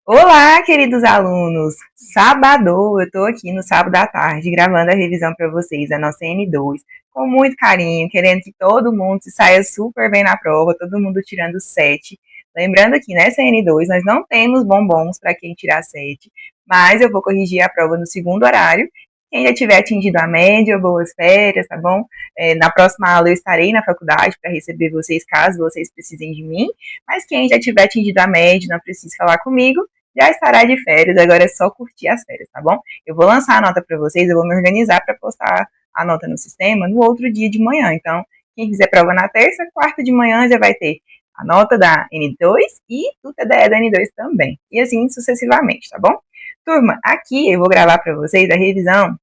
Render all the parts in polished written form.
Olá, queridos alunos! Sábado, eu tô aqui no sábado à tarde gravando a revisão para vocês da nossa N2, com muito carinho, querendo que todo mundo se saia super bem na prova, todo mundo tirando 7. Lembrando que nessa N2 nós não temos bombons para quem tirar 7, mas eu vou corrigir a prova no segundo horário. Quem já tiver atingido a média, boas férias, tá bom? Na próxima aula eu estarei na faculdade para receber vocês caso vocês precisem de mim, mas quem já tiver atingido a média não precisa falar comigo, já estará de férias, agora é só curtir as férias, tá bom? Eu vou lançar a nota para vocês, eu vou me organizar para postar a nota no sistema no outro dia de manhã. Então, quem fizer prova na terça, quarta de manhã já vai ter a nota da N2 e do TDE da N2 também. E assim sucessivamente, tá bom? Turma, aqui eu vou gravar para vocês a revisão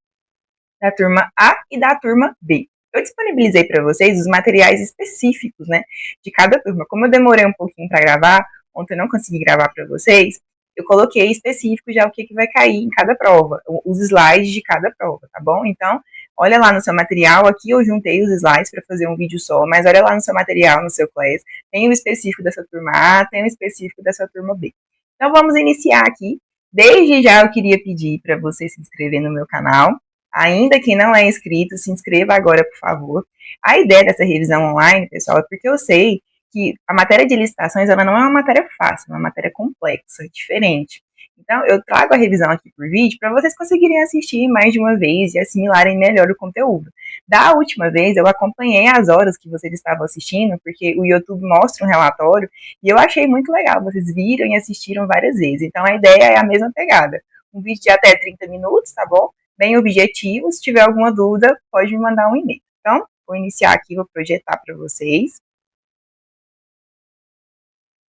da turma A e da turma B. Eu disponibilizei para vocês os materiais específicos, né, de cada turma. Como eu demorei um pouquinho para gravar, ontem eu não consegui gravar para vocês, eu coloquei específico já o que vai cair em cada prova, os slides de cada prova, tá bom? Então, olha lá no seu material, aqui eu juntei os slides para fazer um vídeo só, mas olha lá no seu material, no seu class, tem o específico dessa turma A, tem o específico dessa turma B. Então, vamos iniciar aqui. Desde já eu queria pedir para você se inscrever no meu canal. Ainda que não é inscrito, se inscreva agora, por favor. A ideia dessa revisão online, pessoal, é porque eu sei que a matéria de licitações, ela não é uma matéria fácil, é uma matéria complexa, diferente. Então, eu trago a revisão aqui por vídeo para vocês conseguirem assistir mais de uma vez e assimilarem melhor o conteúdo. Da última vez, eu acompanhei as horas que vocês estavam assistindo, porque o YouTube mostra um relatório, e eu achei muito legal, vocês viram e assistiram várias vezes. Então, a ideia é a mesma pegada. Um vídeo de até 30 minutos, tá bom? Bem objetivo. Se tiver alguma dúvida, pode me mandar um e-mail. Então, vou iniciar aqui, vou projetar para vocês.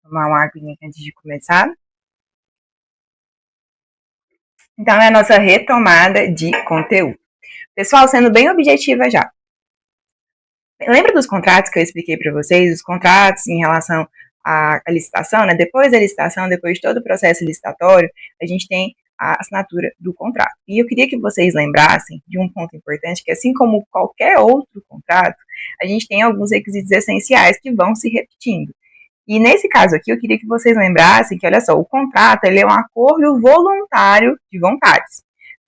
Tomar uma aguinha aqui antes de começar. Então, é a nossa retomada de conteúdo. Pessoal, sendo bem objetiva já. Lembra dos contratos que eu expliquei para vocês? Os contratos em relação à licitação, né? Depois da licitação, depois de todo o processo licitatório, a gente tem a assinatura do contrato. E eu queria que vocês lembrassem de um ponto importante, que assim como qualquer outro contrato, a gente tem alguns requisitos essenciais que vão se repetindo. E nesse caso aqui, eu queria que vocês lembrassem que, olha só, o contrato ele é um acordo voluntário de vontades.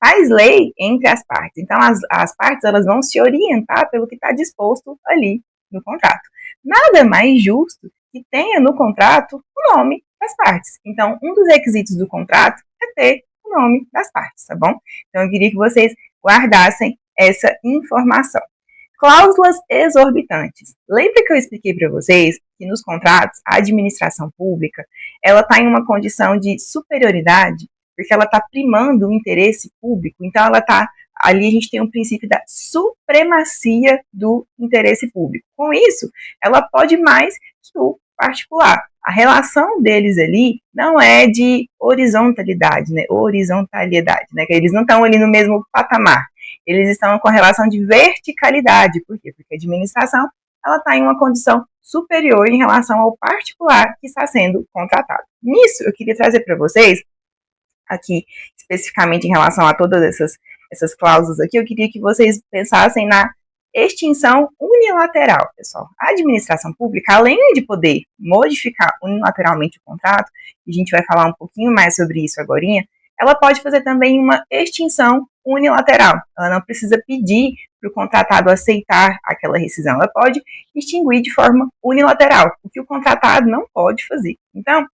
Faz lei entre as partes. Então, as partes elas vão se orientar pelo que está disposto ali no contrato. Nada mais justo que tenha no contrato o nome das partes. Então, um dos requisitos do contrato é ter o nome das partes, tá bom? Então, eu queria que vocês guardassem essa informação. Cláusulas exorbitantes. Lembra que eu expliquei para vocês que nos contratos a administração pública ela está em uma condição de superioridade porque ela está primando o interesse público. Então ela está ali, a gente tem um princípio da supremacia do interesse público. Com isso, ela pode mais que o particular. A relação deles ali não é de horizontalidade, né? Horizontalidade, né? Que eles não estão ali no mesmo patamar. Eles estão com a relação de verticalidade. Por quê? Porque a administração ela está em uma condição superior em relação ao particular que está sendo contratado. Nisso, eu queria trazer para vocês, aqui, especificamente em relação a todas essas cláusulas aqui, eu queria que vocês pensassem na extinção unilateral, pessoal. A administração pública, além de poder modificar unilateralmente o contrato, e a gente vai falar um pouquinho mais sobre isso agora, ela pode fazer também uma extinção unilateral. Ela não precisa pedir para o contratado aceitar aquela rescisão. Ela pode extinguir de forma unilateral, o que o contratado não pode fazer. Então,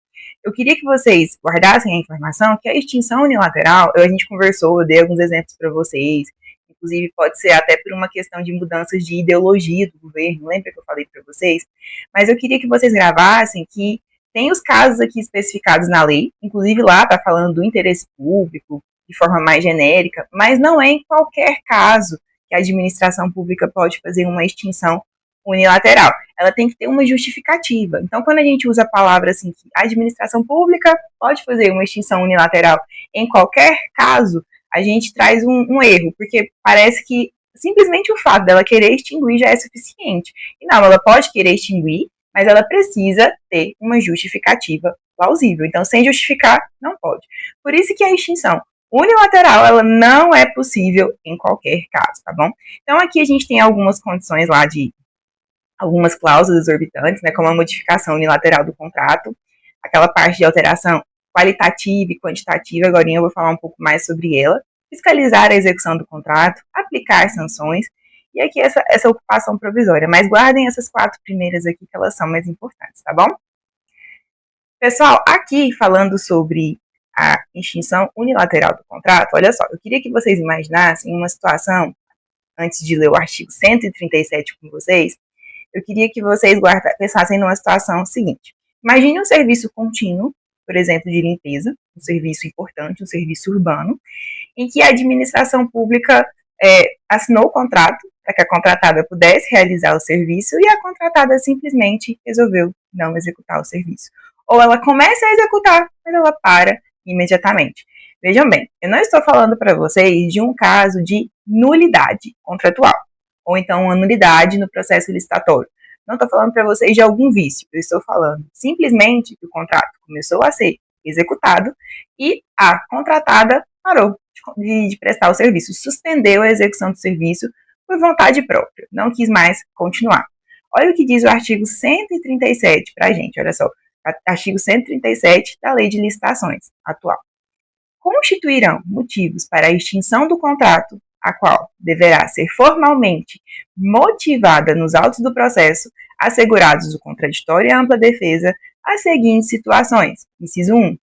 eu queria que vocês guardassem a informação que a extinção unilateral, a gente conversou, eu dei alguns exemplos para vocês, inclusive pode ser até por uma questão de mudanças de ideologia do governo, lembra que eu falei para vocês? Mas eu queria que vocês gravassem que tem os casos aqui especificados na lei, inclusive lá está falando do interesse público, de forma mais genérica, mas não é em qualquer caso que a administração pública pode fazer uma extinção unilateral. Ela tem que ter uma justificativa. Então, quando a gente usa a palavra assim, que a administração pública pode fazer uma extinção unilateral em qualquer caso, a gente traz um erro, porque parece que simplesmente o fato dela querer extinguir já é suficiente. E não, ela pode querer extinguir, mas ela precisa ter uma justificativa plausível. Então, sem justificar, não pode. Por isso que a extinção unilateral, ela não é possível em qualquer caso, tá bom? Então, aqui a gente tem algumas condições lá de algumas cláusulas exorbitantes, né, como a modificação unilateral do contrato, aquela parte de alteração qualitativa e quantitativa, agora eu vou falar um pouco mais sobre ela, fiscalizar a execução do contrato, aplicar sanções, e aqui essa ocupação provisória, mas guardem essas 4 primeiras aqui que elas são mais importantes, tá bom? Pessoal, aqui falando sobre a extinção unilateral do contrato, olha só, eu queria que vocês imaginassem uma situação, antes de ler o artigo 137 com vocês, eu queria que vocês pensassem numa situação seguinte. Imagine um serviço contínuo, por exemplo, de limpeza, um serviço importante, um serviço urbano, em que a administração pública assinou o contrato para que a contratada pudesse realizar o serviço e a contratada simplesmente resolveu não executar o serviço. Ou ela começa a executar, mas ela para imediatamente. Vejam bem, eu não estou falando para vocês de um caso de nulidade contratual, ou então uma nulidade no processo licitatório. Não estou falando para vocês de algum vício, eu estou falando simplesmente que o contrato começou a ser executado e a contratada parou de prestar o serviço, suspendeu a execução do serviço por vontade própria, não quis mais continuar. Olha o que diz o artigo 137 para a gente, olha só, artigo 137 da Lei de Licitações atual. Constituirão motivos para a extinção do contrato, a qual deverá ser formalmente motivada nos autos do processo, assegurados o contraditório e a ampla defesa, as seguintes situações. Inciso 1.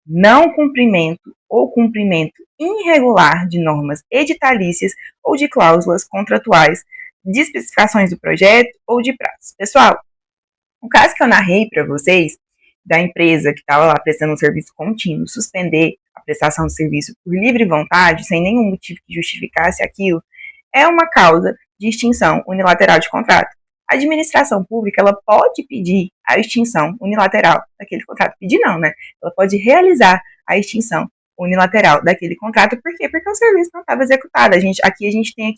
Não cumprimento ou cumprimento irregular de normas editalícias ou de cláusulas contratuais, de especificações do projeto ou de prazos. Pessoal, o caso que eu narrei para vocês, da empresa que estava lá prestando um serviço contínuo, suspender a prestação do serviço por livre vontade, sem nenhum motivo que justificasse aquilo, é uma causa de extinção unilateral de contrato. A administração pública, ela pode pedir a extinção unilateral daquele contrato. Pedir não, né? Ela pode realizar a extinção unilateral daquele contrato. Por quê? Porque o serviço não estava executado. Aqui a gente tem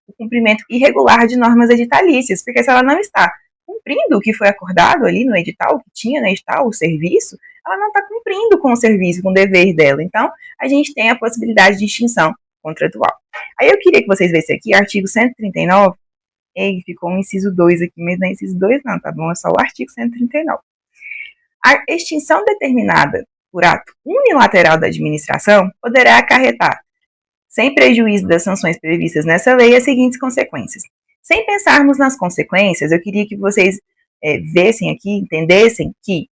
o cumprimento irregular de normas editalícias, porque se ela não está cumprindo o que foi acordado ali no edital, o que tinha no edital, o serviço, ela não está cumprindo com o serviço, com o dever dela. Então, a gente tem a possibilidade de extinção contratual. Aí eu queria que vocês vissem aqui, artigo 139, ficou um inciso 2 aqui, mas não é inciso 2 não, tá bom? É só o artigo 139. A extinção determinada por ato unilateral da administração poderá acarretar, sem prejuízo das sanções previstas nessa lei, as seguintes consequências. Sem pensarmos nas consequências, eu queria que vocês vissem aqui, entendessem que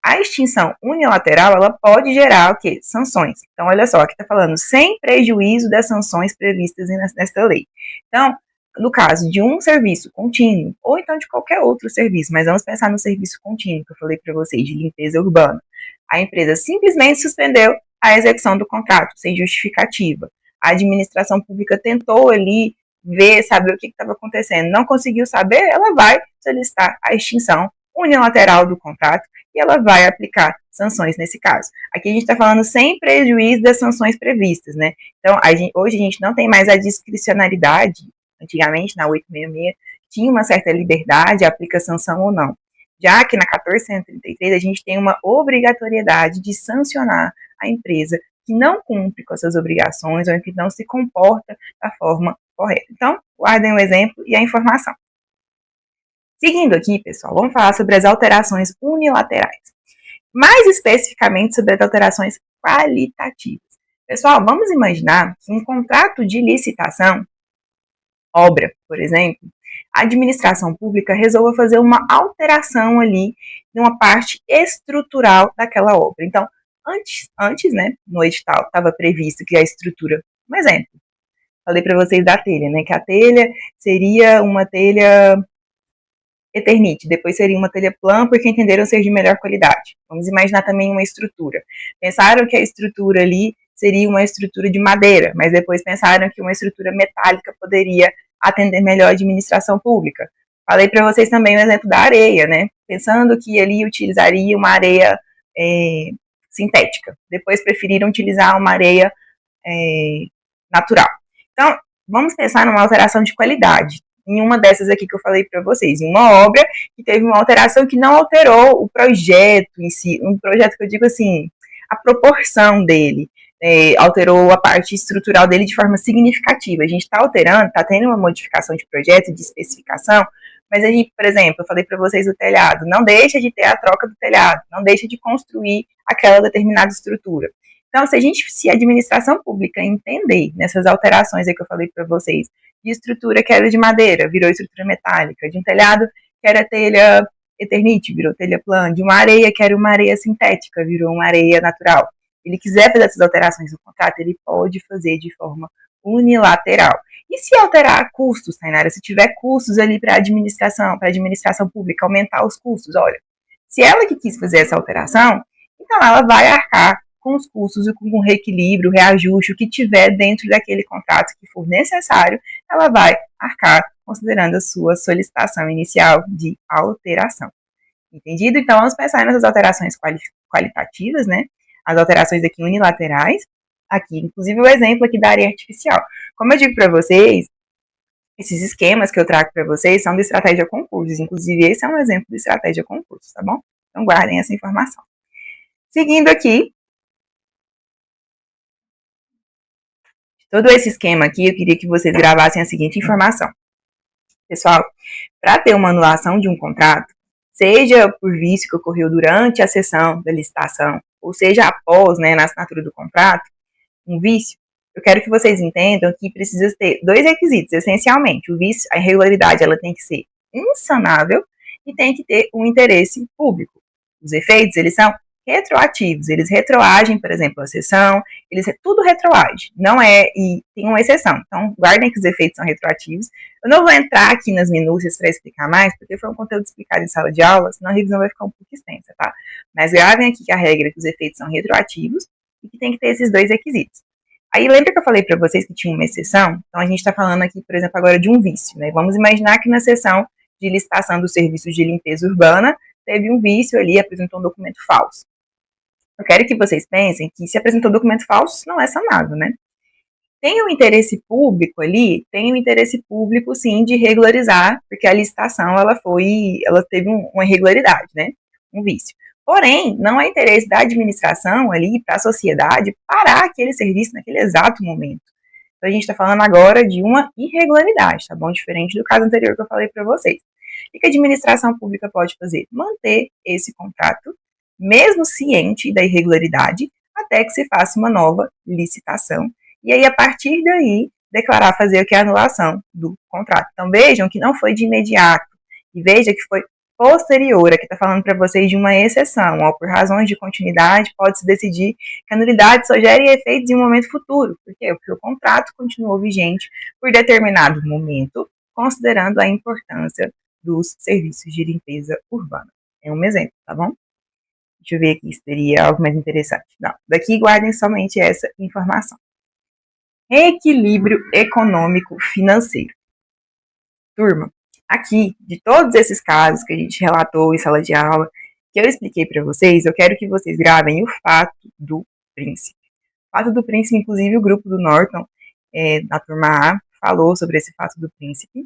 a extinção unilateral, ela pode gerar o quê? Sanções. Então, olha só, aqui está falando sem prejuízo das sanções previstas nesta lei. Então, no caso de um serviço contínuo, ou então de qualquer outro serviço, mas vamos pensar no serviço contínuo que eu falei para vocês, de limpeza urbana. A empresa simplesmente suspendeu a execução do contrato, sem justificativa. A administração pública tentou ali ver, saber o que estava acontecendo, não conseguiu saber, ela vai solicitar a extinção unilateral do contrato e ela vai aplicar sanções nesse caso. Aqui a gente está falando sem prejuízo das sanções previstas, né? Então, hoje a gente não tem mais a discricionariedade. Antigamente, na 866, tinha uma certa liberdade, aplica sanção ou não. Já que na 1433, a gente tem uma obrigatoriedade de sancionar a empresa que não cumpre com as suas obrigações ou que não se comporta da forma correta. Então, guardem o exemplo e a informação. Seguindo aqui, pessoal, vamos falar sobre as alterações unilaterais. Mais especificamente sobre as alterações qualitativas. Pessoal, vamos imaginar que um contrato de licitação, obra, por exemplo, a administração pública resolva fazer uma alteração ali numa parte estrutural daquela obra. Então, antes, né, no edital estava previsto que a estrutura, um exemplo, falei para vocês da telha, né, que a telha seria uma telha Eternite, depois seria uma telha plana porque entenderam ser de melhor qualidade. Vamos imaginar também uma estrutura. Pensaram que a estrutura ali seria uma estrutura de madeira, mas depois pensaram que uma estrutura metálica poderia atender melhor a administração pública. Falei para vocês também o exemplo da areia, né? Pensando que ali utilizaria uma areia sintética. Depois preferiram utilizar uma areia natural. Então, vamos pensar numa alteração de qualidade. Em uma dessas aqui que eu falei para vocês, em uma obra que teve uma alteração que não alterou o projeto em si, um projeto que eu digo assim, a proporção dele, alterou a parte estrutural dele de forma significativa. A gente está alterando, está tendo uma modificação de projeto, de especificação, Mas a gente, por exemplo, eu falei para vocês o telhado, não deixa de ter a troca do telhado, não deixa de construir aquela determinada estrutura. Então, se a administração pública entender nessas alterações aí que eu falei para vocês, de estrutura que era de madeira, virou estrutura metálica, de um telhado que era telha Eternite, virou telha plana, de uma areia que era uma areia sintética, virou uma areia natural. Ele quiser fazer essas alterações no contrato, ele pode fazer de forma unilateral. E se alterar custos, Tainara, se tiver custos ali para a administração pública, aumentar os custos, olha, se ela que quis fazer essa alteração, então ela vai arcar com os custos e com o reequilíbrio, o reajuste, o que tiver dentro daquele contrato que for necessário, ela vai arcar considerando a sua solicitação inicial de alteração. Entendido? Então, vamos pensar nessas alterações qualitativas, né? As alterações aqui unilaterais, aqui, inclusive o exemplo aqui da área artificial. Como eu digo para vocês, esses esquemas que eu trago para vocês são de estratégia concursos, inclusive esse é um exemplo de estratégia concursos, tá bom? Então, guardem essa informação. Seguindo aqui, todo esse esquema aqui, eu queria que vocês gravassem a seguinte informação. Pessoal, para ter uma anulação de um contrato, seja por vício que ocorreu durante a sessão da licitação, ou seja após, né, na assinatura do contrato, um vício, eu quero que vocês entendam que precisa ter dois requisitos, essencialmente. O vício, a irregularidade, ela tem que ser insanável e tem que ter um interesse público. Os efeitos, eles são retroativos, eles retroagem, por exemplo, a sessão, tudo retroage, não é, e tem uma exceção, então guardem que os efeitos são retroativos. Eu não vou entrar aqui nas minúcias para explicar mais, porque foi um conteúdo explicado em sala de aula, senão a revisão vai ficar um pouco extensa, tá? Mas gravem aqui que a regra é que os efeitos são retroativos e que tem que ter esses dois requisitos. Aí lembra que eu falei para vocês que tinha uma exceção? Então a gente está falando aqui, por exemplo, agora de um vício, né? Vamos imaginar que na sessão de licitação dos serviços de limpeza urbana, teve um vício ali, apresentou um documento falso. Eu quero que vocês pensem que se apresentou documento falso, não é sanado, né? Tem um interesse público ali, tem um interesse público, sim, de regularizar, porque a licitação, ela teve uma irregularidade, né? Um vício. Porém, não é interesse da administração ali, para a sociedade, parar aquele serviço naquele exato momento. Então, a gente está falando agora de uma irregularidade, tá bom? Diferente do caso anterior que eu falei para vocês. O que a administração pública pode fazer? Manter esse contrato, mesmo ciente da irregularidade, até que se faça uma nova licitação. E aí, a partir daí, declarar fazer o que é a anulação do contrato. Então, vejam que não foi de imediato. E veja que foi posterior. Aqui está falando para vocês de uma exceção. Ó, por razões de continuidade, pode-se decidir que a nulidade só gere efeitos em um momento futuro. Por quê? Porque o contrato continuou vigente por determinado momento, considerando a importância dos serviços de limpeza urbana. É um exemplo, tá bom? Deixa eu ver aqui se teria algo mais interessante. Não, daqui guardem somente essa informação. Equilíbrio econômico financeiro. Turma, aqui, de todos esses casos que a gente relatou em sala de aula, que eu expliquei para vocês, eu quero que vocês gravem o fato do príncipe. O fato do príncipe, inclusive o grupo do Norton, na turma A, falou sobre esse fato do príncipe.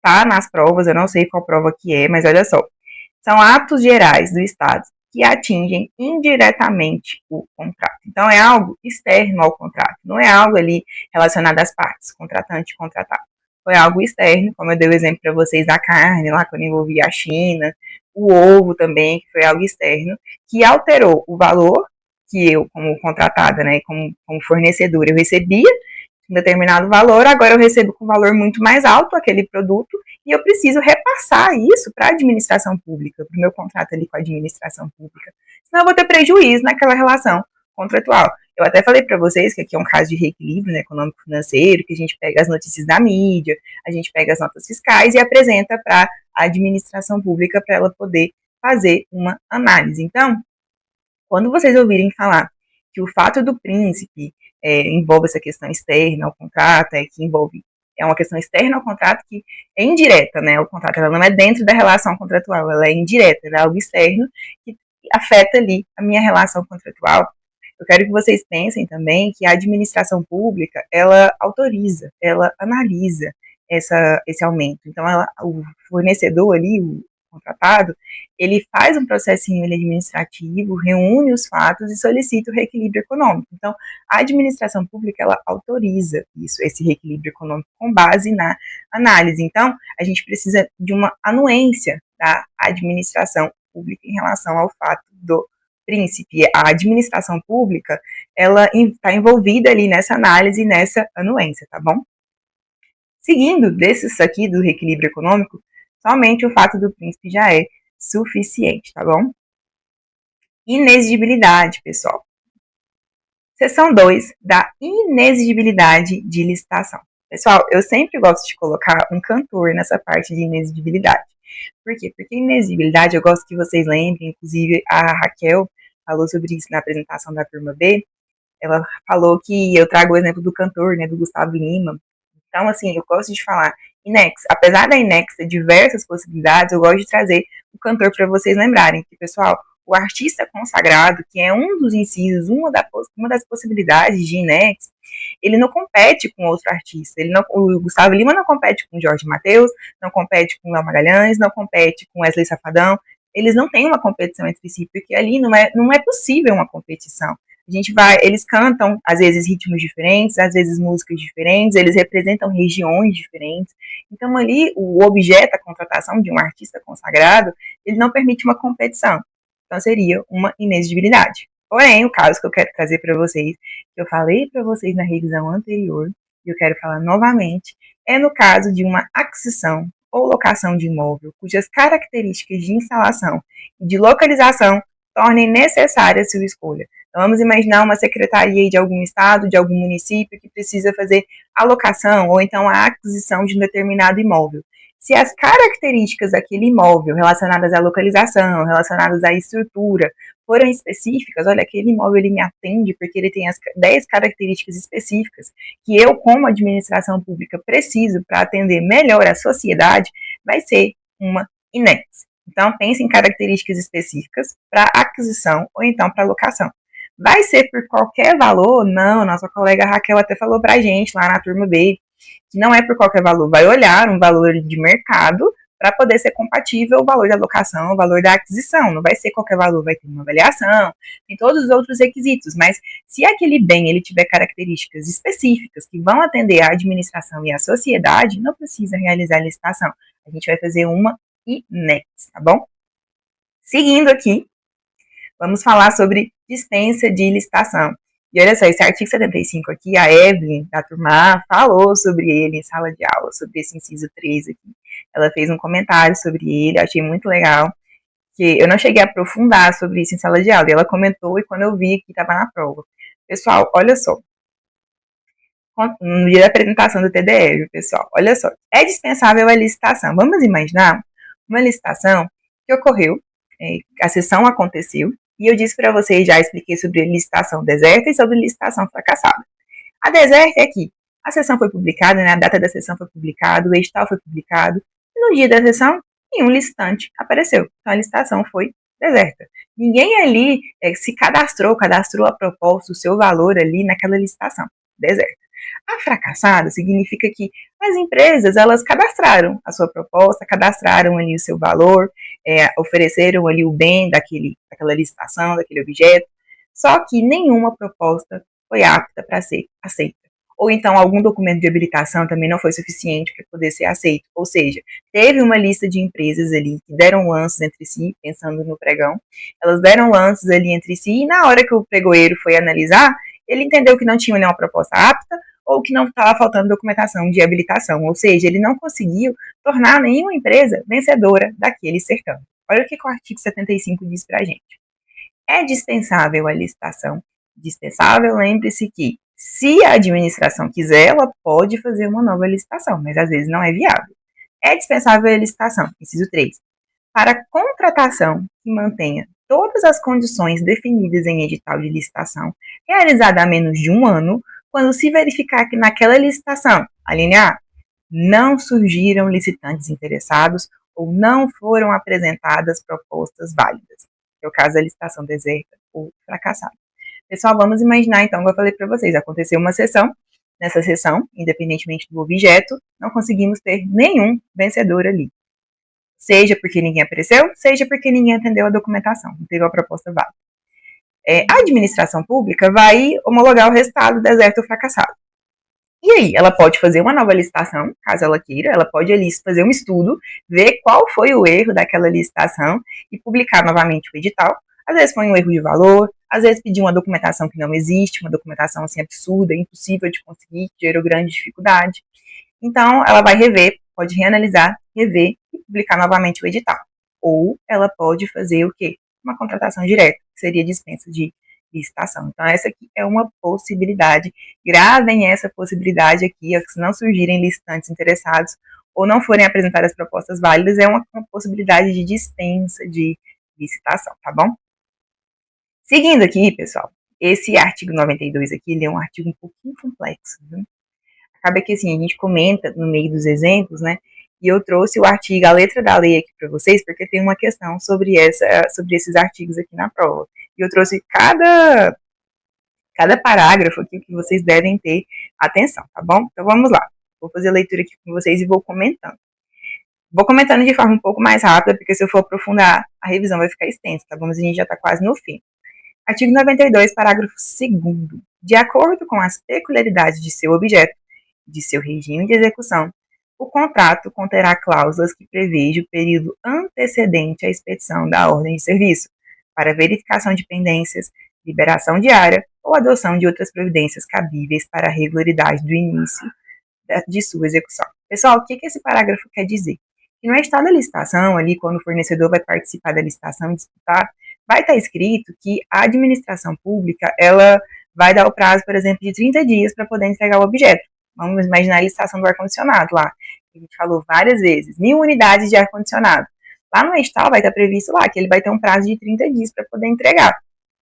Tá nas provas, eu não sei qual prova que é, mas olha só. São atos gerais do Estado que atingem indiretamente o contrato. Então, é algo externo ao contrato, não é algo ali relacionado às partes, contratante e contratado. Foi algo externo, como eu dei o exemplo para vocês da carne, lá quando envolvia a China, o ovo também, que foi algo externo, que alterou o valor que eu, como contratada, né, como fornecedora, eu recebia um determinado valor, agora eu recebo com um valor muito mais alto aquele produto e eu preciso repassar isso para a administração pública, para o meu contrato ali com a administração pública. Senão eu vou ter prejuízo naquela relação contratual. Eu até falei para vocês que aqui é um caso de reequilíbrio, né, econômico-financeiro, que a gente pega as notícias da mídia, a gente pega as notas fiscais e apresenta para a administração pública para ela poder fazer uma análise. Então, quando vocês ouvirem falar que o fato do príncipe envolve essa questão externa ao contrato, que envolve uma questão externa ao contrato que é indireta, né? O contrato ela não é dentro da relação contratual, ela é indireta, ela é algo externo que afeta ali a minha relação contratual. Eu quero que vocês pensem também que a administração pública, ela autoriza, ela analisa esse aumento. Então, o fornecedor ali, o contratado, ele faz um processinho administrativo, reúne os fatos e solicita o reequilíbrio econômico. Então, a administração pública, ela autoriza isso, esse reequilíbrio econômico com base na análise. Então, a gente precisa de uma anuência da administração pública em relação ao fato do príncipe. A administração pública, ela está envolvida ali nessa análise e nessa anuência, tá bom? Seguindo desses aqui do reequilíbrio econômico, somente o fato do príncipe já é suficiente, tá bom? Inexigibilidade, pessoal. Seção 2 da inexigibilidade de licitação. Pessoal, eu sempre gosto de colocar um cantor nessa parte de inexigibilidade. Por quê? Porque inexigibilidade, eu gosto que vocês lembrem, inclusive a Raquel falou sobre isso na apresentação da turma B, ela falou que eu trago o exemplo do cantor, né, do Gustavo Lima. Então, assim, eu gosto de falar Inex. Apesar da Inex ter diversas possibilidades, eu gosto de trazer o cantor para vocês lembrarem que, pessoal, o artista consagrado, que é um dos incisos, uma das possibilidades de Inex, ele não compete com outro artista. O Gustavo Lima não compete com Jorge Mateus, não compete com Léo Magalhães, não compete com Wesley Safadão. Eles não têm uma competição entre si, porque ali não é possível uma competição. Eles cantam, às vezes, ritmos diferentes, às vezes músicas diferentes, eles representam regiões diferentes. Então, ali, o objeto, a contratação de um artista consagrado, ele não permite uma competição. Então, seria uma inexigibilidade. Porém, o caso que eu quero trazer para vocês, que eu falei para vocês na revisão anterior, e eu quero falar novamente, é no caso de uma aquisição ou locação de imóvel, cujas características de instalação e de localização tornem necessária a sua escolha. Então, vamos imaginar uma secretaria de algum estado, de algum município, que precisa fazer a locação ou então a aquisição de um determinado imóvel. Se as características daquele imóvel relacionadas à localização, relacionadas à estrutura, forem específicas, olha, aquele imóvel ele me atende porque ele tem as 10 características específicas que eu, como administração pública, preciso para atender melhor a sociedade, vai ser uma Inex. Então, pense em características específicas para aquisição ou então para locação. Vai ser por qualquer valor? Não, nossa colega Raquel até falou para a gente lá na turma B, que não é por qualquer valor, vai olhar um valor de mercado para poder ser compatível o valor da locação, o valor da aquisição, não vai ser qualquer valor, vai ter uma avaliação, tem todos os outros requisitos, mas se aquele bem ele tiver características específicas que vão atender à administração e à sociedade, não precisa realizar a licitação, a gente vai fazer uma Inex, tá bom? Seguindo aqui, vamos falar sobre dispensa de licitação. E olha só, esse artigo 75 aqui, a Evelyn, da turma A, falou sobre ele em sala de aula, sobre esse inciso 3 aqui. Ela fez um comentário sobre ele, achei muito legal, que eu não cheguei a aprofundar sobre isso em sala de aula, e ela comentou, e quando eu vi que estava na prova. Pessoal, olha só, no dia da apresentação do TDE, pessoal, olha só, é dispensável a licitação. Vamos imaginar uma licitação que ocorreu, a sessão aconteceu, e eu disse para vocês, já expliquei sobre licitação deserta e sobre licitação fracassada. A deserta é que a sessão foi publicada, né, a data da sessão foi publicada, o edital foi publicado, e no dia da sessão, nenhum licitante apareceu. Então, a licitação foi deserta. Ninguém ali se cadastrou a proposta, o seu valor ali naquela licitação. Deserta. A fracassada significa que as empresas, elas cadastraram a sua proposta, cadastraram ali o seu valor, ofereceram ali o bem daquela licitação, daquele objeto, só que nenhuma proposta foi apta para ser aceita. Ou então algum documento de habilitação também não foi suficiente para poder ser aceito. Ou seja, teve uma lista de empresas ali que deram lances entre si, pensando no pregão, elas deram lances ali entre si, e na hora que o pregoeiro foi analisar, ele entendeu que não tinha nenhuma proposta apta, ou que não estava faltando documentação de habilitação, ou seja, ele não conseguiu tornar nenhuma empresa vencedora daquele certame. Olha o que o artigo 75 diz para a gente. É dispensável a licitação. Dispensável, lembre-se que, se a administração quiser, ela pode fazer uma nova licitação, mas às vezes não é viável. É dispensável a licitação, inciso 3, para contratação que mantenha todas as condições definidas em edital de licitação, realizada há menos de um ano, quando se verificar que naquela licitação, a linha A, não surgiram licitantes interessados ou não foram apresentadas propostas válidas, que é o caso da licitação deserta ou fracassada. Pessoal, vamos imaginar então, como eu falei para vocês, aconteceu uma sessão, nessa sessão, independentemente do objeto, não conseguimos ter nenhum vencedor ali. Seja porque ninguém apareceu, seja porque ninguém atendeu a documentação, não teve a proposta válida. A administração pública vai homologar o resultado deserto ou fracassado. E aí, ela pode fazer uma nova licitação, caso ela queira, ela pode ali fazer um estudo, ver qual foi o erro daquela licitação e publicar novamente o edital. Às vezes foi um erro de valor, às vezes pedir uma documentação que não existe, uma documentação assim absurda, impossível de conseguir, que gerou grande dificuldade. Então, ela vai rever, pode reanalisar, rever e publicar novamente o edital. Ou ela pode fazer o quê? Uma contratação direta, que seria dispensa de licitação. Então, essa aqui é uma possibilidade. Gravem essa possibilidade aqui, se não surgirem licitantes interessados ou não forem apresentadas propostas válidas, é uma possibilidade de dispensa de licitação, tá bom? Seguindo aqui, pessoal, esse artigo 92 aqui, ele é um artigo um pouquinho complexo, viu? Acaba que assim, a gente comenta no meio dos exemplos, né? E eu trouxe o artigo, a letra da lei aqui para vocês, porque tem uma questão sobre esses artigos aqui na prova. E eu trouxe cada parágrafo aqui que vocês devem ter atenção, tá bom? Então vamos lá. Vou fazer a leitura aqui com vocês e vou comentando. Vou comentando de forma um pouco mais rápida, porque se eu for aprofundar, a revisão vai ficar extensa, tá bom? Mas a gente já está quase no fim. Artigo 92, parágrafo 2º. De acordo com as peculiaridades de seu objeto, de seu regime de execução, o contrato conterá cláusulas que prevejam o período antecedente à expedição da ordem de serviço, para verificação de pendências, liberação diária ou adoção de outras providências cabíveis para a regularidade do início de sua execução. Pessoal, o que esse parágrafo quer dizer? Que no edital da licitação, ali, quando o fornecedor vai participar da licitação e disputar, vai estar escrito que a administração pública, ela vai dar o prazo, por exemplo, de 30 dias para poder entregar o objeto. Vamos imaginar a licitação do ar-condicionado lá, que a gente falou várias vezes, 1.000 unidades de ar-condicionado. Lá no edital vai estar previsto lá que ele vai ter um prazo de 30 dias para poder entregar.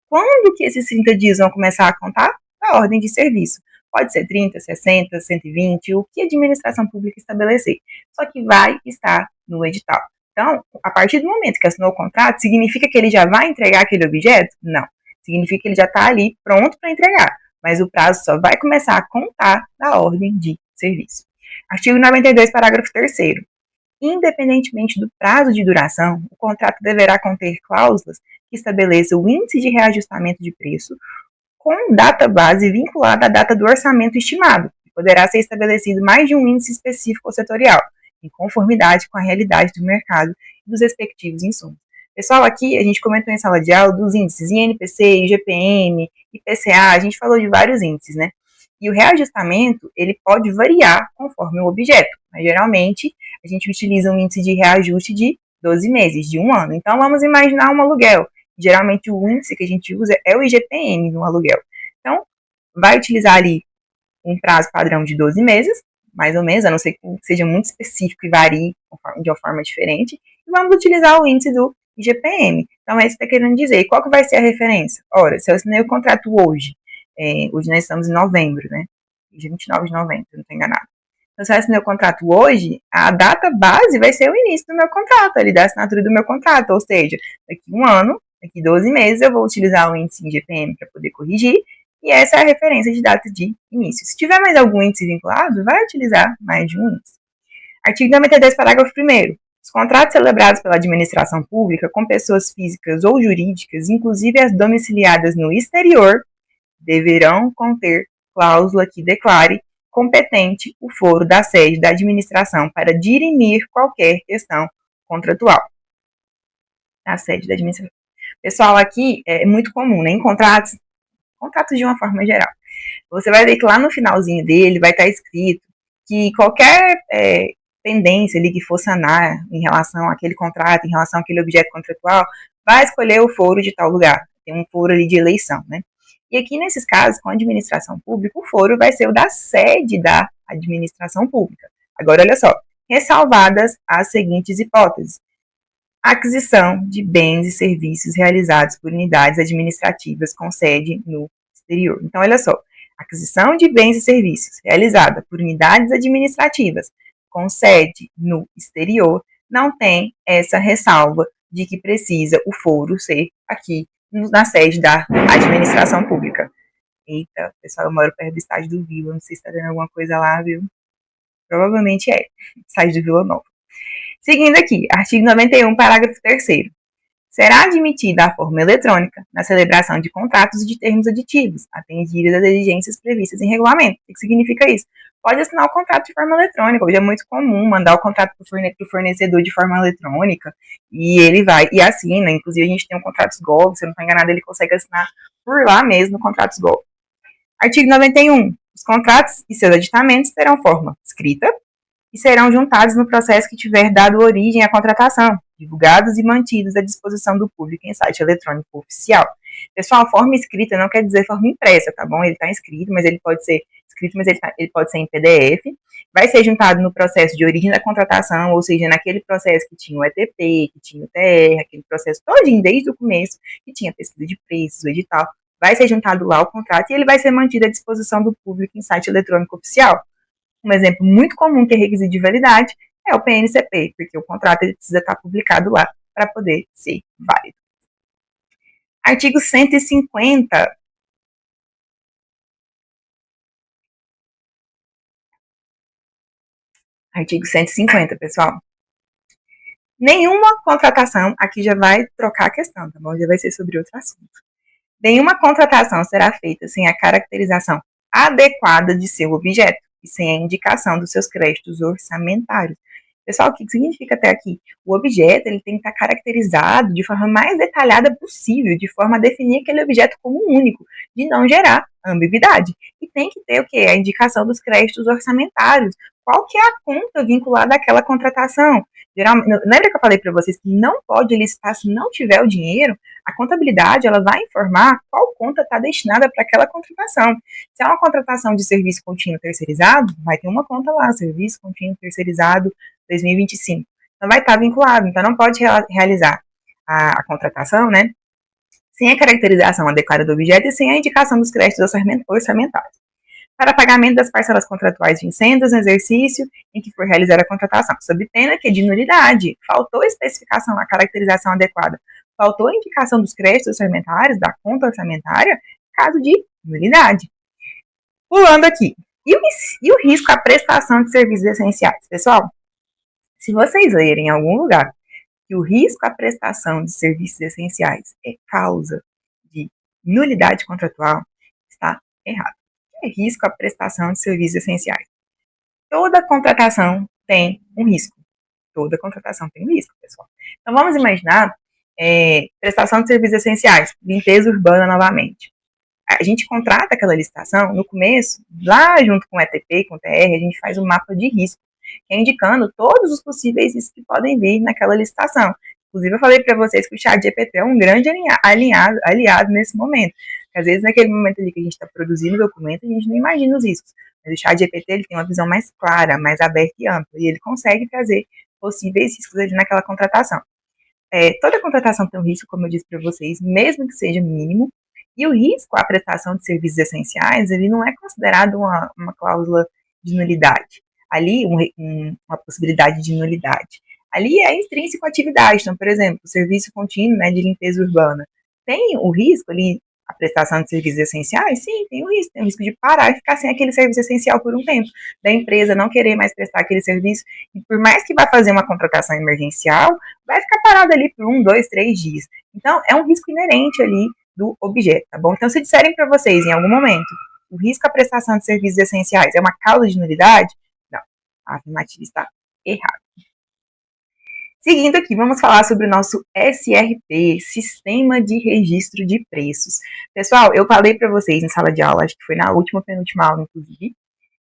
Quando que esses 30 dias vão começar a contar? A ordem de serviço. Pode ser 30, 60, 120, o que a administração pública estabelecer. Só que vai estar no edital. Então, a partir do momento que assinou o contrato, significa que ele já vai entregar aquele objeto? Não. Significa que ele já está ali pronto para entregar. Mas o prazo só vai começar a contar da ordem de serviço. Artigo 92, parágrafo 3º. Independentemente do prazo de duração, o contrato deverá conter cláusulas que estabeleçam o índice de reajustamento de preço com data base vinculada à data do orçamento estimado, que poderá ser estabelecido mais de um índice específico ou setorial, em conformidade com a realidade do mercado e dos respectivos insumos. Pessoal, aqui a gente comentou em sala de aula dos índices INPC, IGPM, IPCA, a gente falou de vários índices, né? E o reajustamento, ele pode variar conforme o objeto, mas geralmente a gente utiliza um índice de reajuste de 12 meses, de um ano. Então, vamos imaginar um aluguel. Geralmente, o índice que a gente usa é o IGPM no aluguel. Então, vai utilizar ali um prazo padrão de 12 meses, mais ou menos, a não ser que seja muito específico e varie de uma forma diferente, e vamos utilizar o índice do IGPM. Então, é isso que está querendo dizer. E qual que vai ser a referência? Ora, se eu assinei o contrato hoje, hoje nós estamos em novembro, né? Dia 29 de novembro, se eu não estou enganado. Então, se eu assinei o contrato hoje, a data base vai ser o início do meu contrato, ali da assinatura do meu contrato, ou seja, daqui um ano, daqui 12 meses, eu vou utilizar o índice IGPM para poder corrigir, e essa é a referência de data de início. Se tiver mais algum índice vinculado, vai utilizar mais de um índice. Artigo 92, parágrafo 1º. Os contratos celebrados pela administração pública com pessoas físicas ou jurídicas, inclusive as domiciliadas no exterior, deverão conter cláusula que declare competente o foro da sede da administração para dirimir qualquer questão contratual. A sede da administração. Pessoal, aqui é muito comum, né? Em contratos de uma forma geral. Você vai ver que lá no finalzinho dele vai estar escrito que qualquer pendência ali que for sanar em relação àquele contrato, em relação àquele objeto contratual, vai escolher o foro de tal lugar. Tem um foro ali de eleição, né? E aqui, nesses casos, com a administração pública, o foro vai ser o da sede da administração pública. Agora, olha só, ressalvadas as seguintes hipóteses. Aquisição de bens e serviços realizados por unidades administrativas com sede no exterior. Então, olha só, aquisição de bens e serviços realizada por unidades administrativas com sede no exterior não tem essa ressalva de que precisa o foro ser aqui na sede da administração pública. Eita, pessoal, eu moro perto do estádio do Vila, não sei se está vendo alguma coisa lá, viu? Provavelmente é, estádio do Vila Nova. Seguindo aqui, artigo 91, parágrafo 3º. Será admitida a forma eletrônica na celebração de contratos e de termos aditivos, atendidas as exigências previstas em regulamento. O que significa isso? Pode assinar o contrato de forma eletrônica. Hoje é muito comum mandar o contrato para o fornecedor de forma eletrônica e ele vai e assina. Inclusive, a gente tem um contratos Gov, se eu não estou enganado, ele consegue assinar por lá mesmo, contratos Gov. Artigo 91. Os contratos e seus aditamentos terão forma escrita e serão juntados no processo que tiver dado origem à contratação, divulgados e mantidos à disposição do público em site eletrônico oficial. Pessoal, forma escrita não quer dizer forma impressa, tá bom? Ele está escrito, mas ele pode ser escrito, mas ele pode ser em PDF. Vai ser juntado no processo de origem da contratação, ou seja, naquele processo que tinha o ETP, que tinha o TR, aquele processo todinho desde o começo, que tinha pesquisa de preços, o edital. Vai ser juntado lá o contrato e ele vai ser mantido à disposição do público em site eletrônico oficial. Um exemplo muito comum que é requisito de validade é o PNCP, porque o contrato ele precisa estar publicado lá para poder ser válido. Artigo 150. Artigo 150, pessoal. Nenhuma contratação, aqui já vai trocar a questão, tá bom? Já vai ser sobre outro assunto. Nenhuma contratação será feita sem a caracterização adequada de seu objeto e sem a indicação dos seus créditos orçamentários. Pessoal, o que significa até aqui? O objeto ele tem que estar caracterizado de forma mais detalhada possível, de forma a definir aquele objeto como único, de não gerar ambiguidade. E tem que ter o quê? A indicação dos créditos orçamentários. Qual que é a conta vinculada àquela contratação? Lembra que eu falei para vocês que não pode licitar se não tiver o dinheiro? A contabilidade ela vai informar qual conta está destinada para aquela contratação. Se é uma contratação de serviço contínuo terceirizado, vai ter uma conta lá, serviço contínuo terceirizado 2025. Então vai estar vinculado, então não pode realizar a contratação, né, sem a caracterização adequada do objeto e sem a indicação dos créditos orçamentários. Para pagamento das parcelas contratuais vincendas no exercício em que for realizar a contratação, sob pena que de nulidade, faltou a especificação, a caracterização adequada, faltou a indicação dos créditos orçamentários, da conta orçamentária, caso de nulidade. Pulando aqui. E o risco à prestação de serviços essenciais? Pessoal, se vocês lerem em algum lugar que o risco à prestação de serviços essenciais é causa de nulidade contratual, está errado. É risco à prestação de serviços essenciais. Toda contratação tem um risco. Toda contratação tem um risco, pessoal. Então, vamos imaginar prestação de serviços essenciais, limpeza urbana novamente. A gente contrata aquela licitação, no começo, lá junto com o ETP, com o TR, a gente faz um mapa de risco, que é indicando todos os possíveis riscos que podem vir naquela licitação. Inclusive, eu falei para vocês que o ChatGPT é um grande aliado nesse momento. Porque, às vezes, naquele momento ali que a gente está produzindo o documento, a gente não imagina os riscos. Mas o ChatGPT ele tem uma visão mais clara, mais aberta e ampla, e ele consegue trazer possíveis riscos ali naquela contratação. Toda contratação tem um risco, como eu disse para vocês, mesmo que seja mínimo, e o risco à prestação de serviços essenciais, ele não é considerado uma cláusula de nulidade. Ali, uma possibilidade de nulidade. Ali é intrínseco à atividade. Então, por exemplo, o serviço contínuo, né, de limpeza urbana. Tem o risco ali, a prestação de serviços essenciais? Sim, tem o risco. Tem o risco de parar e ficar sem aquele serviço essencial por um tempo. Da empresa não querer mais prestar aquele serviço. E por mais que vá fazer uma contratação emergencial, vai ficar parado ali por 1, 2, 3 dias. Então, é um risco inerente ali do objeto, tá bom? Então, se disserem para vocês em algum momento o risco à prestação de serviços essenciais é uma causa de nulidade, não, a afirmativa está errada. Seguindo aqui, vamos falar sobre o nosso SRP, Sistema de Registro de Preços. Pessoal, eu falei para vocês em sala de aula, acho que foi na última, penúltima aula, inclusive,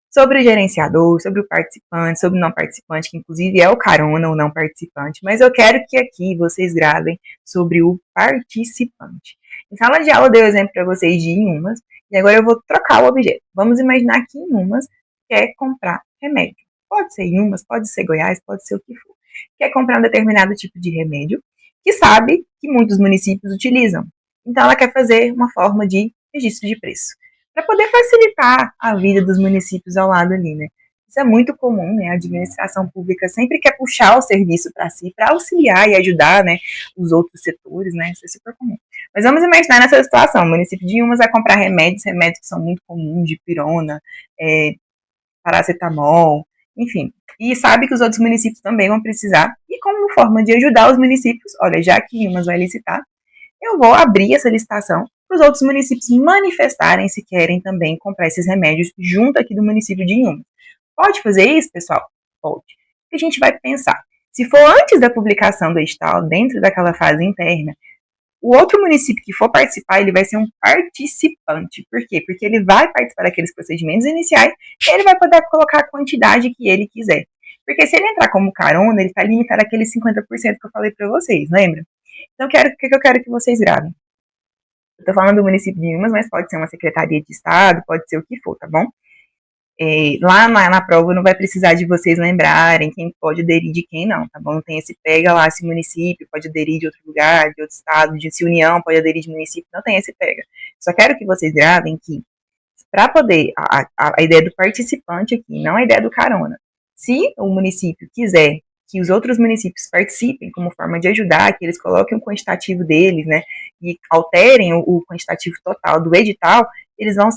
sobre o gerenciador, sobre o participante, sobre o não participante, que inclusive é o carona, o não participante, mas eu quero que aqui vocês gravem sobre o participante. Em sala de aula eu dei o exemplo para vocês de Inhumas, e agora eu vou trocar o objeto. Vamos imaginar que Inhumas quer comprar remédio. Pode ser Inhumas, pode ser Goiás, pode ser o que for. Quer comprar um determinado tipo de remédio, que sabe que muitos municípios utilizam. Então ela quer fazer uma forma de registro de preço, para poder facilitar a vida dos municípios ao lado ali, né? Isso é muito comum, né? A administração pública sempre quer puxar o serviço para si, para auxiliar e ajudar, né, os outros setores, né? Isso é super comum. Mas vamos imaginar nessa situação, o município de Inhumas vai comprar remédios que são muito comuns, de pirona, paracetamol, enfim. E sabe que os outros municípios também vão precisar, e E como forma de ajudar os municípios, olha, já que Umas vai licitar, eu vou abrir essa licitação para os outros municípios manifestarem se querem também comprar esses remédios junto aqui do município de Inhumas. Pode fazer isso, pessoal? Pode. O que a gente vai pensar? Se for antes da publicação do edital, dentro daquela fase interna, o outro município que for participar, ele vai ser um participante. Por quê? Porque ele vai participar daqueles procedimentos iniciais e ele vai poder colocar a quantidade que ele quiser. Porque se ele entrar como carona, ele está limitado àqueles 50% que eu falei para vocês, lembra? Então, o que eu quero que vocês gravem? Eu estou falando do município de Umas, mas pode ser uma secretaria de Estado, pode ser o que for, tá bom? Lá na prova não vai precisar de vocês lembrarem quem pode aderir de quem não, tá bom? Tem esse pega lá, se município pode aderir de outro lugar, de outro estado, se união pode aderir de município, não tem esse pega. Só quero que vocês gravem que, para poder, a ideia do participante aqui, não a ideia do carona. Se o município quiser que os outros municípios participem como forma de ajudar, que eles coloquem o quantitativo deles, né, e alterem o quantitativo total do edital, eles vão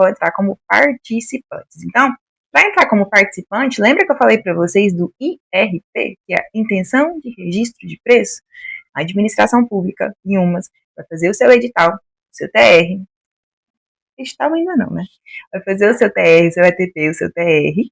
entrar como participantes. Então, para entrar como participante, lembra que eu falei para vocês do IRP, que é a Intenção de Registro de Preço? A administração pública, em Umas, vai fazer o seu edital, o seu TR, edital ainda não, né? Vai fazer o seu TR, o seu ETP, o seu TR,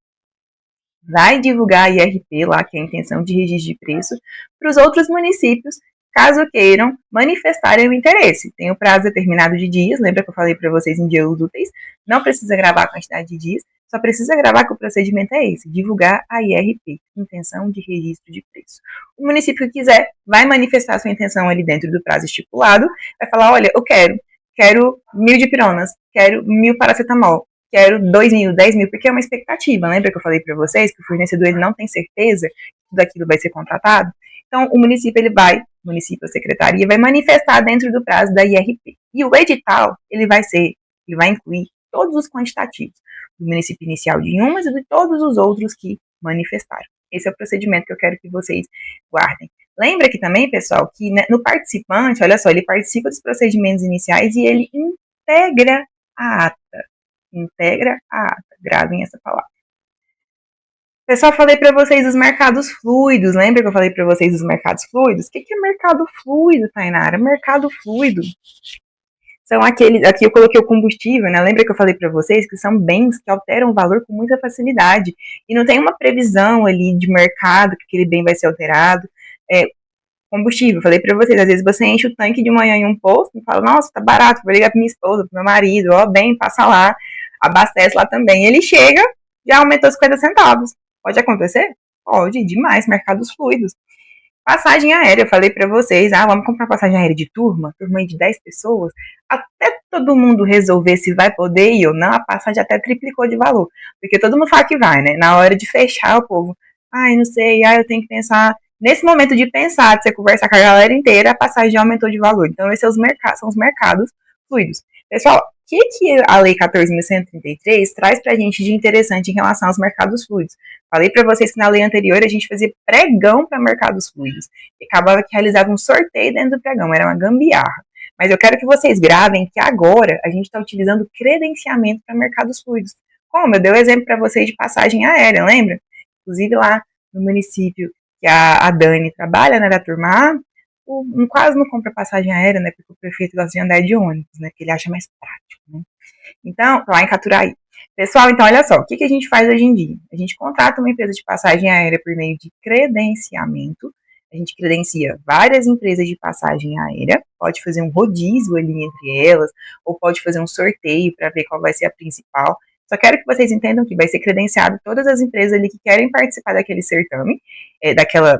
vai divulgar a IRP lá, que é a Intenção de Registro de Preço, para os outros municípios, caso queiram manifestarem o interesse. Tem o prazo determinado de dias, lembra que eu falei para vocês em dias úteis, não precisa gravar a quantidade de dias, só precisa gravar que o procedimento é esse, divulgar a IRP, Intenção de Registro de Preço. O município que quiser vai manifestar sua intenção ali dentro do prazo estipulado, vai falar, olha, eu quero 1.000 dipironas, quero 1.000 paracetamol, quero 2.000, 10.000, porque é uma expectativa. Lembra que eu falei para vocês que o fornecedor ele não tem certeza que tudo aquilo vai ser contratado? Então, o município, a secretaria, vai manifestar dentro do prazo da IRP. E o edital, ele vai incluir todos os quantitativos do município inicial de Umas e de todos os outros que manifestaram. Esse é o procedimento que eu quero que vocês guardem. Lembra que também, pessoal, que no participante, olha só, ele participa dos procedimentos iniciais e ele integra a ata. Integra a ata. Gravem essa palavra. Pessoal, falei para vocês dos mercados fluidos. Lembra que eu falei para vocês dos mercados fluidos? O que é mercado fluido, Tainara? Mercado fluido são aqueles. Aqui eu coloquei o combustível, né? Lembra que eu falei para vocês que são bens que alteram o valor com muita facilidade. E não tem uma previsão ali de mercado que aquele bem vai ser alterado. Combustível, falei para vocês, às vezes você enche o tanque de manhã em um posto e fala, nossa, tá barato, vou ligar pra minha esposa, pro meu marido, ó, bem, passa lá, abastece lá também. Ele chega, já aumentou 50 centavos. Pode acontecer? Pode, demais, mercados fluidos. Passagem aérea, eu falei para vocês, vamos comprar passagem aérea de turma de 10 pessoas, até todo mundo resolver se vai poder ir ou não, a passagem até triplicou de valor, porque todo mundo fala que vai, né? Na hora de fechar, o povo, não sei, eu tenho que pensar. Nesse momento de pensar, de você conversar com a galera inteira, a passagem já aumentou de valor. Então, esses são os mercados fluidos. Pessoal, o que a Lei 14.133 traz para a gente de interessante em relação aos mercados fluidos? Falei para vocês que na lei anterior a gente fazia pregão para mercados fluidos. E acabava que realizava um sorteio dentro do pregão, era uma gambiarra. Mas eu quero que vocês gravem que agora a gente está utilizando credenciamento para mercados fluidos. Como? Eu dei o exemplo para vocês de passagem aérea, lembra? Inclusive lá no município que a Dani trabalha, né, da turma A, quase não compra passagem aérea, né, porque o prefeito gosta de andar de ônibus, né, que ele acha mais prático, né. Então, lá em Caturaí. Pessoal, então, olha só, o que a gente faz hoje em dia? A gente contrata uma empresa de passagem aérea por meio de credenciamento, a gente credencia várias empresas de passagem aérea, pode fazer um rodízio ali entre elas, ou pode fazer um sorteio para ver qual vai ser a principal. Só quero que vocês entendam que vai ser credenciado todas as empresas ali que querem participar daquele certame, daquela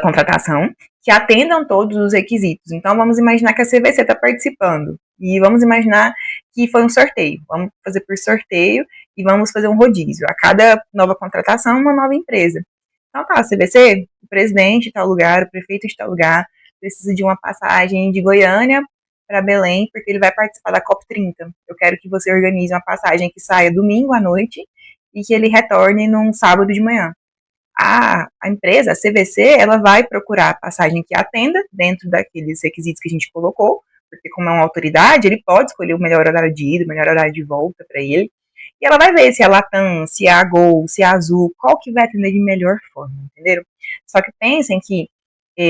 contratação, que atendam todos os requisitos. Então, vamos imaginar que a CVC está participando. E vamos imaginar que foi um sorteio. Vamos fazer por sorteio e vamos fazer um rodízio. A cada nova contratação, uma nova empresa. Então, tá, a CVC, o presidente de tal lugar, o prefeito de tal lugar, precisa de uma passagem de Goiânia para Belém, porque ele vai participar da COP30. Eu quero que você organize uma passagem que saia domingo à noite e que ele retorne num sábado de manhã. A empresa, a CVC, ela vai procurar a passagem que atenda dentro daqueles requisitos que a gente colocou, porque como é uma autoridade, ele pode escolher o melhor horário de ida, o melhor horário de volta para ele. E ela vai ver se é Latam, se é a Gol, se é a Azul, qual que vai atender de melhor forma, entenderam? Só que pensem que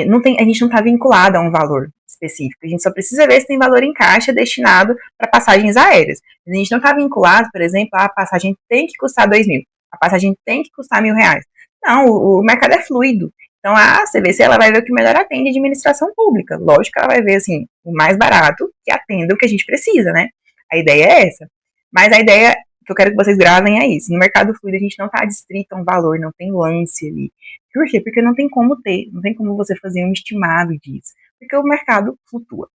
não tem, a gente não está vinculado a um valor específico. A gente só precisa ver se tem valor em caixa destinado para passagens aéreas. A gente não está vinculado, por exemplo, a passagem tem que custar 2.000, a passagem tem que custar R$ 1.000. Não, o mercado é fluido. Então, a CVC ela vai ver o que melhor atende a administração pública. Lógico que ela vai ver assim, o mais barato que atenda o que a gente precisa, né? A ideia é essa. Mas a ideia que eu quero que vocês gravem é isso. No mercado fluido, a gente não está distrito a um valor, não tem lance ali. Por quê? Porque não tem como ter, não tem como você fazer um estimado disso. Porque o mercado flutua.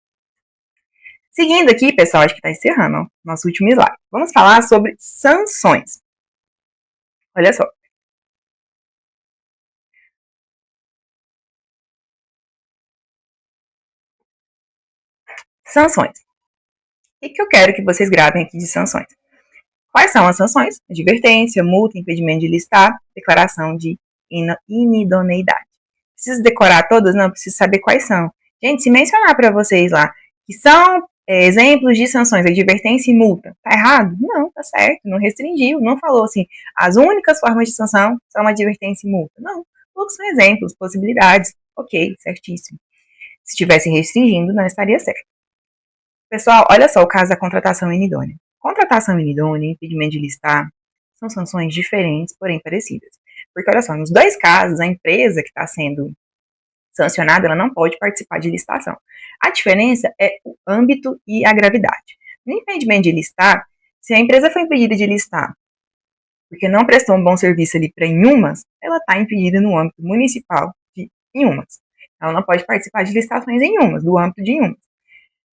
Seguindo aqui, pessoal, acho que está encerrando ó, nosso último slide. Vamos falar sobre sanções. Olha só. Sanções. O que eu quero que vocês gravem aqui de sanções? Quais são as sanções? Advertência, multa, impedimento de listar, declaração de inidoneidade. Precisa decorar todas? Não, preciso saber quais são. Gente, se mencionar para vocês lá que são exemplos de sanções, advertência e multa, tá errado? Não, tá certo, não restringiu, não falou assim, as únicas formas de sanção são advertência e multa. Não, falou que são exemplos, possibilidades. Ok, certíssimo. Se estivesse restringindo, não estaria certo. Pessoal, olha só o caso da contratação inidônea. Contratação inidônea e impedimento de listar são sanções diferentes, porém parecidas. Porque, olha só, nos dois casos, a empresa que está sendo sancionada, ela não pode participar de licitação. A diferença é o âmbito e a gravidade. No impedimento de listar, se a empresa foi impedida de listar porque não prestou um bom serviço ali para Inhumas, ela está impedida no âmbito municipal de Inhumas. Ela não pode participar de licitações em Inhumas, do âmbito de Inhumas.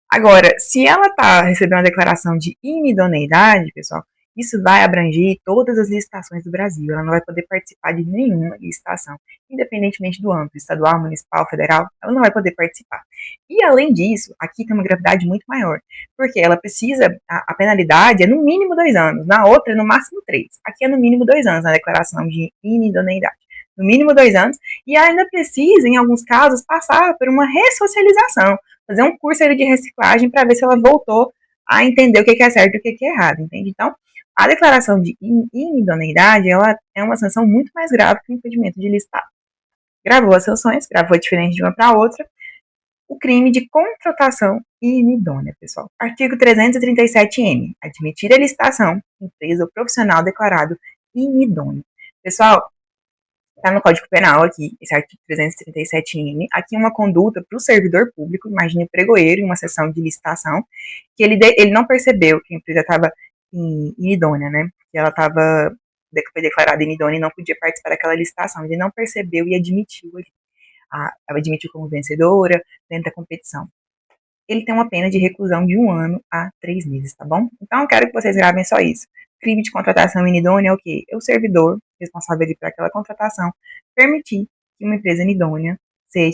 Agora, se ela está recebendo uma declaração de inidoneidade, pessoal, isso vai abranger todas as licitações do Brasil. Ela não vai poder participar de nenhuma licitação, independentemente do âmbito estadual, municipal, federal, ela não vai poder participar. E além disso, aqui tem uma gravidade muito maior, porque ela precisa, a penalidade é no mínimo 2 anos, na outra é no máximo 3. Aqui é no mínimo 2 anos na declaração de inidoneidade. No mínimo 2 anos, e ainda precisa, em alguns casos, passar por uma ressocialização, fazer um curso de reciclagem para ver se ela voltou a entender o que é certo e o que é errado, entende? Então, a declaração de inidoneidade, ela é uma sanção muito mais grave que o impedimento de listar. Gravou as sanções, gravou diferente de uma para outra, o crime de contratação inidônea, pessoal. Artigo 337-M, admitir a licitação, empresa ou profissional declarado inidôneo. Pessoal, está no Código Penal aqui, esse artigo 337-N, aqui uma conduta para o servidor público, imagine o pregoeiro em uma sessão de licitação, que ele não percebeu que a empresa estava inidônea, né, que ela foi declarada inidônea e não podia participar daquela licitação, ele não percebeu e admitiu ali, admitiu como vencedora dentro da competição. Ele tem uma pena de reclusão de 1 ano a 3 meses, tá bom? Então, eu quero que vocês gravem só isso. Crime de contratação inidônea é o quê? É o servidor responsável por aquela contratação permitir que uma empresa inidônea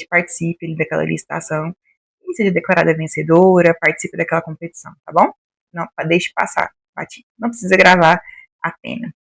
participe daquela licitação e seja declarada vencedora, participe daquela competição, tá bom? Não, deixe passar, bati. Não precisa gravar a pena.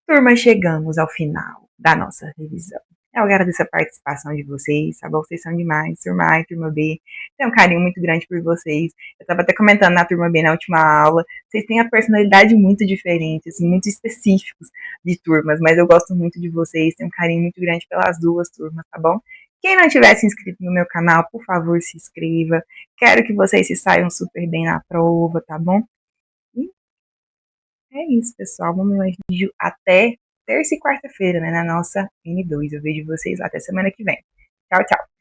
Turma, chegamos ao final da nossa revisão. Eu agradeço a participação de vocês, tá bom? Vocês são demais, turma A e turma B. Tenho um carinho muito grande por vocês. Eu estava até comentando na turma B na última aula. Vocês têm a personalidade muito diferente, assim, muito específicos de turmas, mas eu gosto muito de vocês. Tenho um carinho muito grande pelas duas turmas, tá bom? Quem não tiver se inscrito no meu canal, por favor, se inscreva. Quero que vocês se saiam super bem na prova, tá bom? E é isso, pessoal. Vamos mais vídeo até terça e quarta-feira, né, na nossa N2. Eu vejo vocês até semana que vem. Tchau, tchau.